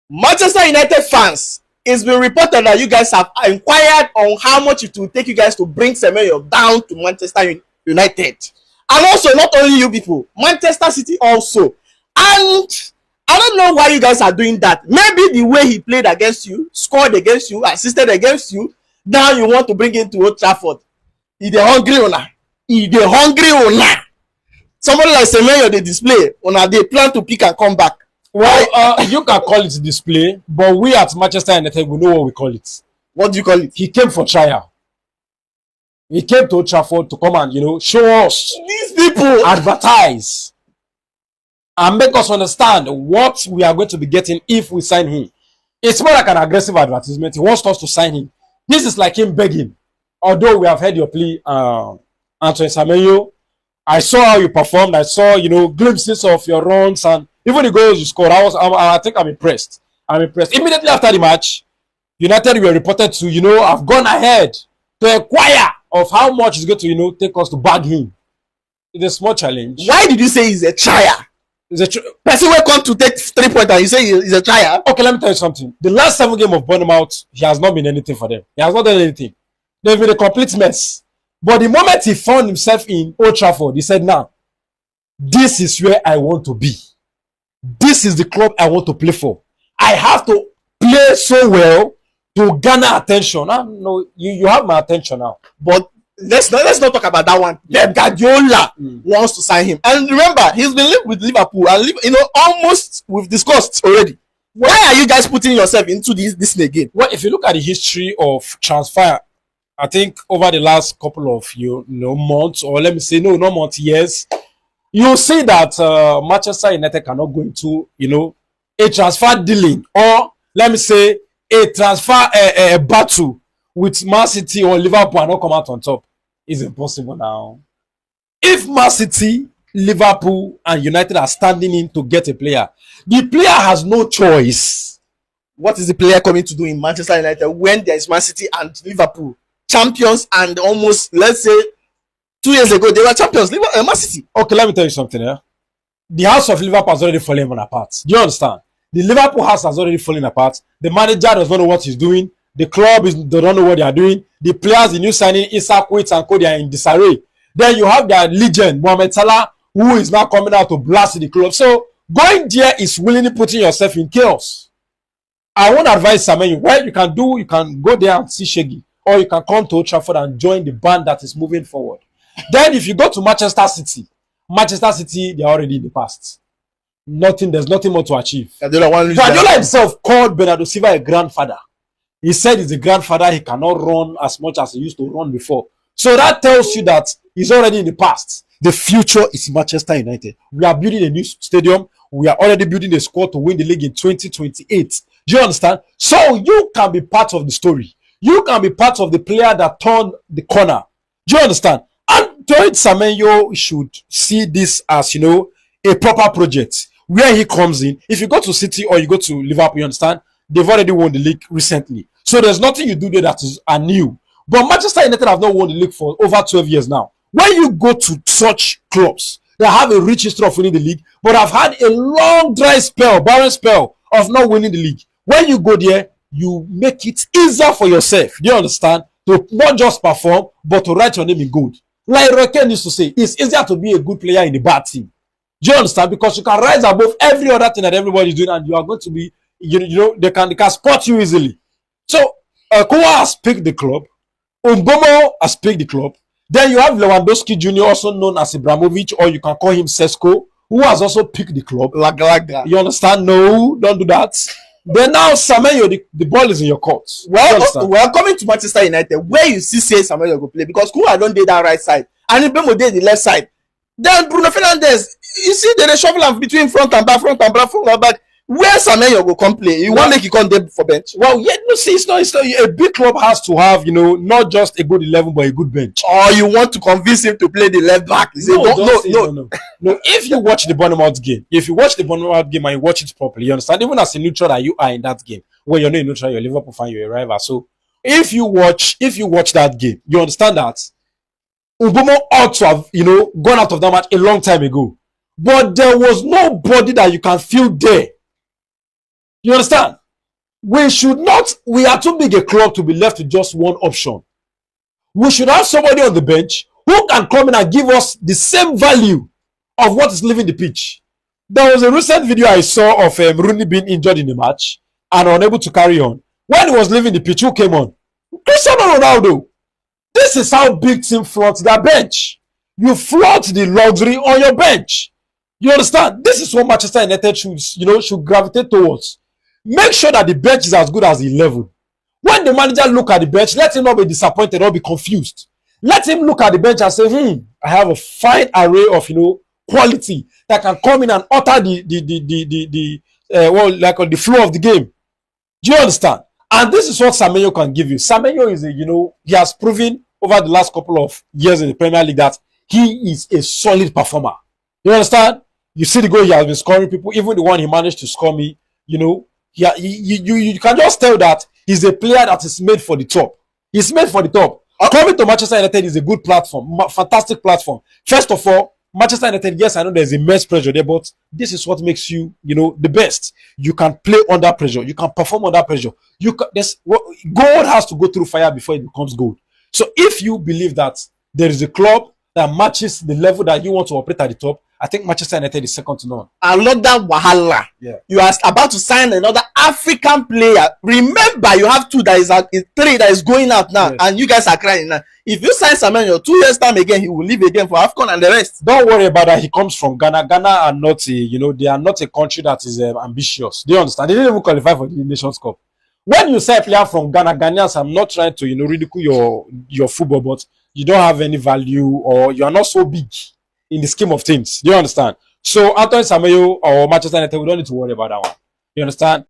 Manchester United fans, it's been reported that you guys have inquired on how much it will take you guys to bring Semenyo down to Manchester United. And also, not only you people, Manchester City also. And I don't know why you guys are doing that. Maybe the way he played against you, scored against you, assisted against you, now you want to bring him to Old Trafford. He the hungry owner. He the hungry owner. Somebody like Semenyo, they display, they plan to pick and come back. Well, you can call it display, but we at Manchester United, we know what we call it. What do you call it? He came for trial. He came to Trafford to come and, show us. These people advertise. And make us understand what we are going to be getting if we sign him. It's more like an aggressive advertisement. He wants us to sign him. This is like him begging. Although we have heard your plea, Antonio Semenyo, I saw how you performed. I saw, glimpses of your runs and even the goals you scored. I think I'm impressed. Immediately after the match, United were reported to, have gone ahead to inquire of how much it's going to, take us to bag him. It's a small challenge. Why did you say he's a trier? Person will come to take 3 points and you say he's a trier? Okay, let me tell you something. The last 7 games of Bournemouth, he has not been anything for them. He has not done anything. They've been a complete mess. But the moment he found himself in Old Trafford, he said, now, this is where I want to be. This is the club I want to play for. I have to play so well to garner attention. No, you have my attention now. But let's not talk about that one. Pep Guardiola wants to sign him. And remember, he's been linked with Liverpool. And, almost we've discussed already. Why are you guys putting yourself into this again? Well, if you look at the history of transfer, I think over the last couple of months, or let me say not months, years, you'll see that Manchester United cannot go into a transfer dealing, or let me say a transfer battle with Man City or Liverpool and not come out on top. It's impossible now. If Man City, Liverpool, and United are standing in to get a player, the player has no choice. What is the player coming to do in Manchester United when there is Man City and Liverpool? Champions, and almost, let's say, 2 years ago, they were champions, Man City. Okay, let me tell you something. The house of Liverpool has already fallen apart. Do you understand? The Liverpool house has already fallen apart. The manager does not know what he's doing. The club does not know what they are doing. The players, the new signing, Isak, Wits, and Co, they are in disarray. Then you have their legend, Mohamed Salah, who is now coming out to blast the club. So, going there is willingly putting yourself in chaos. I won't advise Semenyo. What you can go there and see Shaggy. Or you can come to Old Trafford and join the band that is moving forward. Then if you go to Manchester City, they are already in the past. There's nothing more to achieve. Guardiola himself called Bernardo Silva a grandfather. He said he's a grandfather, he cannot run as much as he used to run before. So that tells you that he's already in the past. The future is Manchester United. We are building a new stadium. We are already building a squad to win the league in 2028. Do you understand? So you can be part of the story. You can be part of the player that turned the corner. Do you understand? Antonio Semenyo should see this as, a proper project where he comes in. If you go to City or you go to Liverpool, you understand? They've already won the league recently. So there's nothing you do there that is new. But Manchester United have not won the league for over 12 years now. When you go to such clubs that have a rich history of winning the league, but have had a long, barren spell of not winning the league, when you go there, you make it easier for yourself. Do you understand? To not just perform, but to write your name in gold. Like Roken used to say, it's easier to be a good player in a bad team. Do you understand? Because you can rise above every other thing that everybody is doing, and you are going to be, they can spot you easily. So, Kowa has picked the club. Umbomo has picked the club. Then you have Lewandowski Jr., also known as Ibrahimovic, or you can call him Sesko, who has also picked the club. Like that. You understand? No, don't do that. Then now, Semenyo, the ball is in your court. Well, we're coming to Manchester United, where you see Semenyo go play, because Kuwa don't do that right side, and Ibemo did the left side. Then Bruno Fernandes, you see, they shuffle between front and back. Where Semenyo go come play? You want to make it come there for bench? Well, yeah, no, see, it's not. A big club has to have, not just a good 11, but a good bench. Or you want to convince him to play the left back? No. If you watch the Bournemouth game, and you watch it properly, you understand. Even as a neutral that you are in that game, where you're not a neutral, you're a Liverpool fan, you're a rival. So if you watch that game, you understand that Ubomo ought to have, gone out of that match a long time ago. But there was nobody that you can feel there. You understand? We are too big a club to be left with just one option. We should have somebody on the bench who can come in and give us the same value of what is leaving the pitch. There was a recent video I saw of Rooney being injured in the match and unable to carry on. When he was leaving the pitch, who came on? Cristiano Ronaldo. This is how big team flaunt their bench. You flaunt the luxury on your bench. You understand? This is what Manchester United should gravitate towards. Make sure that the bench is as good as the 11. When the manager look at the bench, let him not be disappointed or be confused. Let him look at the bench and say, I have a fine array of quality that can come in and alter the flow of the game. Do you understand? And this is what Semenyo can give you. Semenyo is he has proven over the last couple of years in the Premier League that he is a solid performer. You understand? You see the goal he has been scoring people, even the one he managed to score me, you can just tell that he's a player that is made for the top. He's made for the top. Coming to Manchester United is a good platform, fantastic platform. First of all, Manchester United, yes, I know there's immense pressure there, but this is what makes you, the best. You can play under pressure. You can perform under pressure. Gold has to go through fire before it becomes gold. So if you believe that there is a club that matches the level that you want to operate at the top, I think Manchester United is second to none. Another wahala. Yeah. You are about to sign another African player. Remember, you have three that is going out now, yes. And you guys are crying now. If you sign Semenyo 2 years time again, he will leave again for AFCON and the rest. Don't worry about that. He comes from Ghana. Ghana are not they are not a country that is ambitious. Do you understand? They didn't even qualify for the Nations Cup. When you say a player from Ghana, Ghanaians, I'm not trying to ridicule your football, but you don't have any value or you are not so big in the scheme of things. Do you understand? So Antonio Semenyo or Manchester United, we don't need to worry about that one. You understand?